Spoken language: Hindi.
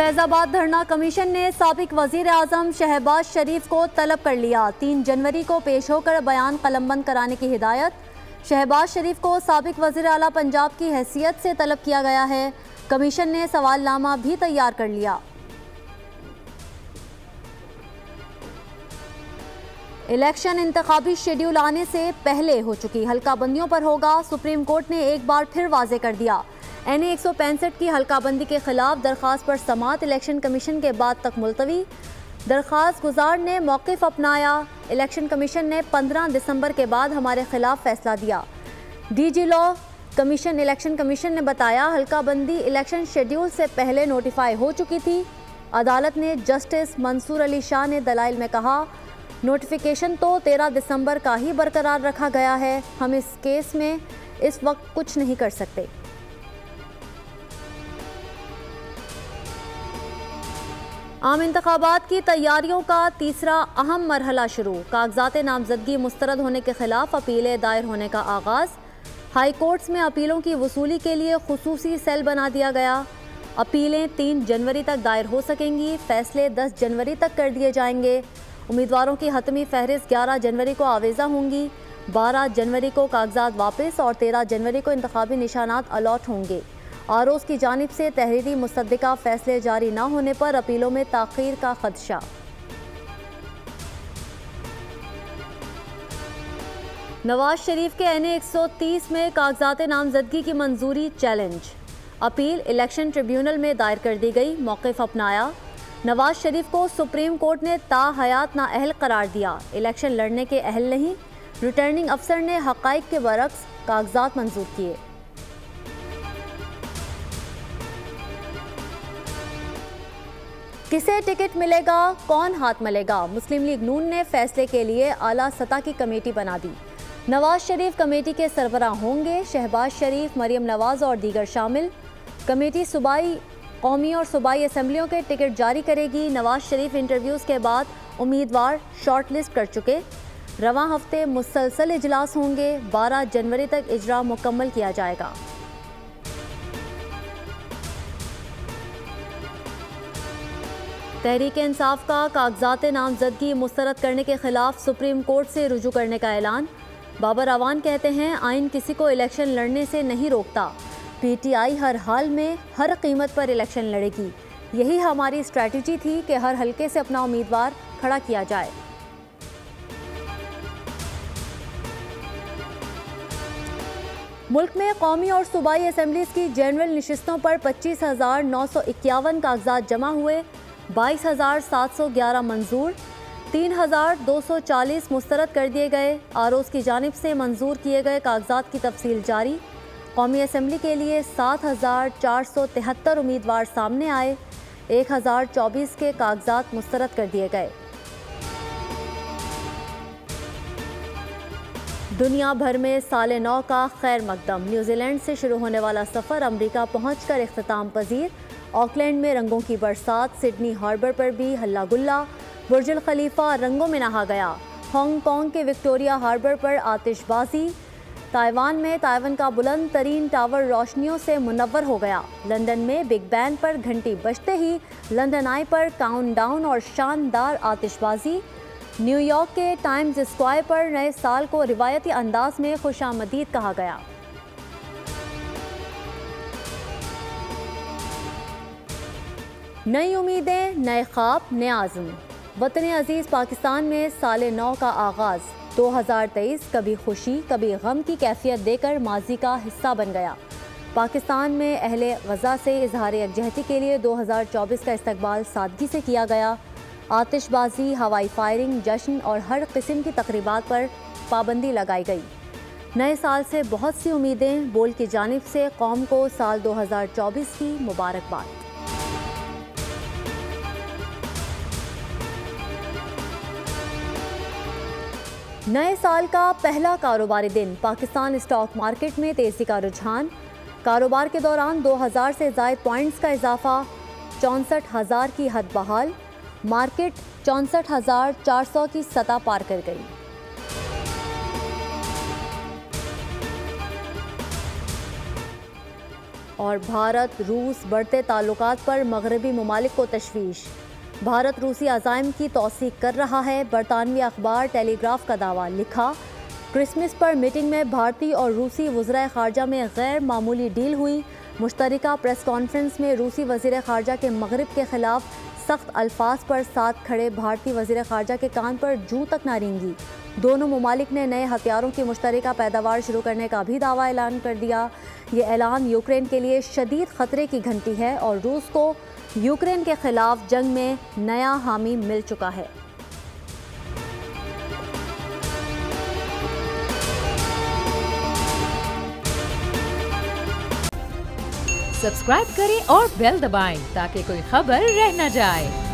फैजाबाद धरना कमीशन ने साबिक वजीर आजम शहबाज शरीफ को तलब कर लिया। 3 जनवरी को पेश होकर बयान कलमबंद कराने की हिदायत। शहबाज शरीफ को साबिक वजीर आला पंजाब की हैसियत से तलब किया गया है। कमीशन ने सवालनामा भी तैयार कर लिया। इलेक्शन इंतखाबी शेड्यूल आने से पहले हो चुकी हल्का बंदियों पर होगा। सुप्रीम कोर्ट ने एक बार फिर वाजे कर दिया। NA 165 की हल्काबंदी के खिलाफ दरख्वास्त पर समाअत इलेक्शन कमीशन के बाद तक मुलतवी। दरख्वास्त गुजार ने मौक़िफ़ अपनाया। इलेक्शन कमीशन ने 15 दिसंबर के बाद हमारे खिलाफ फैसला दिया। DG law commission election commission ने बताया हल्काबंदी इलेक्शन शेड्यूल से पहले नोटिफाई हो चुकी थी। अदालत ने जस्टिस मंसूर अली शाह ने दलाइल में कहा नोटिफिकेशन तो 13 दिसंबर का ही बरकरार रखा गया है। हम इस केस में इस वक्त कुछ नहीं कर सकते। आम इंतखाबात की तैयारियों का तीसरा अहम मरहला शुरू। कागजात नामजदगी मुस्तरद होने के खिलाफ अपीलें दायर होने का आगाज़। हाई कोर्ट्स में अपीलों की वसूली के लिए खुसूसी सेल बना दिया गया। अपीलें 3 जनवरी तक दायर हो सकेंगी। फैसले 10 जनवरी तक कर दिए जाएंगे। उम्मीदवारों की हतमी फहरिस्त 11 जनवरी को आवेज़ा होंगी। 12 जनवरी को कागजात वापस और 13 जनवरी को इंतखाबी निशानात अलॉट होंगे। आरोज़ की जानिब से तहरीरी मुसद्दिका फैसले जारी न होने पर अपीलों में ताख़ीर का खदशा। नवाज शरीफ के NA 130 में कागजात नामजदगी की मंजूरी चैलेंज। अपील इलेक्शन ट्रिब्यूनल में दायर कर दी गई। मौक़िफ़ अपनाया। नवाज शरीफ को सुप्रीम कोर्ट ने ताहयात नाअहल करार दिया। इलेक्शन लड़ने के अहल नहीं। रिटर्निंग अफसर ने हक़ाइक़ के बरक्स कागजात मंजूर किए। किसे टिकट मिलेगा, कौन हाथ मलेगा, मुस्लिम लीग नून ने फैसले के लिए आला सतह की कमेटी बना दी। नवाज शरीफ कमेटी के सरबराह होंगे। शहबाज शरीफ, मरियम नवाज और दीगर शामिल। कमेटी सूबाई, कौमी और सूबाई असम्बलियों के टिकट जारी करेगी। नवाज शरीफ इंटरव्यूज़ के बाद उम्मीदवार शॉर्ट लिस्ट कर चुके। रवां हफ्ते मुसलसल इजलास होंगे। 12 जनवरी तक इजरा मुकम्मल किया जाएगा। तहरीक इंसाफ का कागजात नामजदगी मुस्तरद करने के खिलाफ सुप्रीम कोर्ट से रुजू करने का ऐलान। बाबर अवान कहते हैं आइन किसी को इलेक्शन लड़ने से नहीं रोकता। PTI हर हाल में हर कीमत पर इलेक्शन लड़ेगी। यही हमारी स्ट्रैटेजी थी कि हर हलके से अपना उम्मीदवार खड़ा किया जाए। मुल्क में कौमी और सूबाई असम्बलीज़ की जनरल नशिस्तों पर 25,951 कागजात जमा हुए। 22,711 मंजूर, 3,240 मुस्तरद कर दिए गए। आरोज़ की जानिब से मंजूर किए गए कागजात की तफसील जारी। कौमी असम्बली के लिए 7,473 उम्मीदवार सामने आए। 1,024 के कागजात मुस्तरद कर दिए गए। दुनिया भर में साले नौ का खैर मकदम। न्यूजीलैंड से शुरू होने वाला सफ़र अमरीका पहुँचकर इख्तिताम पजीर। ऑकलैंड में रंगों की बरसात। सिडनी हार्बर पर भी हल्ला गुल्ला। बुर्जुल खलीफा रंगों में नहा गया। हांगकांग के विक्टोरिया हार्बर पर आतिशबाजी। ताइवान में ताइवान का बुलंद तरीन टावर रोशनियों से मुनव्वर हो गया। लंदन में बिग बैन पर घंटी बजते ही लंदन आई पर काउंटडाउन और शानदार आतिशबाजी। न्यूयॉर्क के टाइम्स स्क्वायर पर नए साल को रिवायती अंदाज में खुशामदीद कहा गया। नई उम्मीदें, नए ख्वाब, नया आज़म। वतन अजीज़ पाकिस्तान में साले नौ का आगाज़। 2023 कभी खुशी कभी गम की कैफियत देकर माजी का हिस्सा बन गया। पाकिस्तान में अहले गज़ा से इजहार यकजहती के लिए 2024 का इस्तकबाल सादगी से किया गया। आतिशबाजी, हवाई फायरिंग, जश्न और हर किस्म की तकरीबात पर पाबंदी लगाई गई। नए साल से बहुत सी उम्मीदें। बोल की जानिब से कौम को साल 2024 की मुबारकबाद। नए साल का पहला कारोबारी दिन। पाकिस्तान स्टॉक मार्केट में तेज़ी का रुझान। कारोबार के दौरान 2000 से ज़ायद पॉइंट्स का इजाफा। 64,000 की हद बहाल। मार्केट 64,400 की सतह पार कर गई। और भारत रूस बढ़ते ताल्लुकात पर मगरबी ममालिक को तशवीश। भारत रूसी अज़ाइम की तौसीक कर रहा है, बरतानवी अखबार टेलीग्राफ का दावा। लिखा, क्रिसमस पर मीटिंग में भारतीय और रूसी वज़ीर ख़ारजा में गैर मामूली डील हुई। मुश्तरका प्रेस कॉन्फ्रेंस में रूसी वज़ीर ख़ारजा के मगरब के ख़िलाफ़ सख्त अल्फाज पर साथ खड़े भारतीय वज़ीर ख़ारजा के कान पर जूं तक ना रेंगी। दोनों ममालिक ने नए हथियारों की मुश्तरका पैदावार शुरू करने का भी दावा ऐलान कर दिया। ये ऐलान यूक्रेन के लिए शदीद ख़तरे की घंटी है और रूस को यूक्रेन के ख़िलाफ़ जंग में नया हामी मिल चुका है। सब्सक्राइब करें और बेल दबाएं ताकि कोई खबर रह न जाए।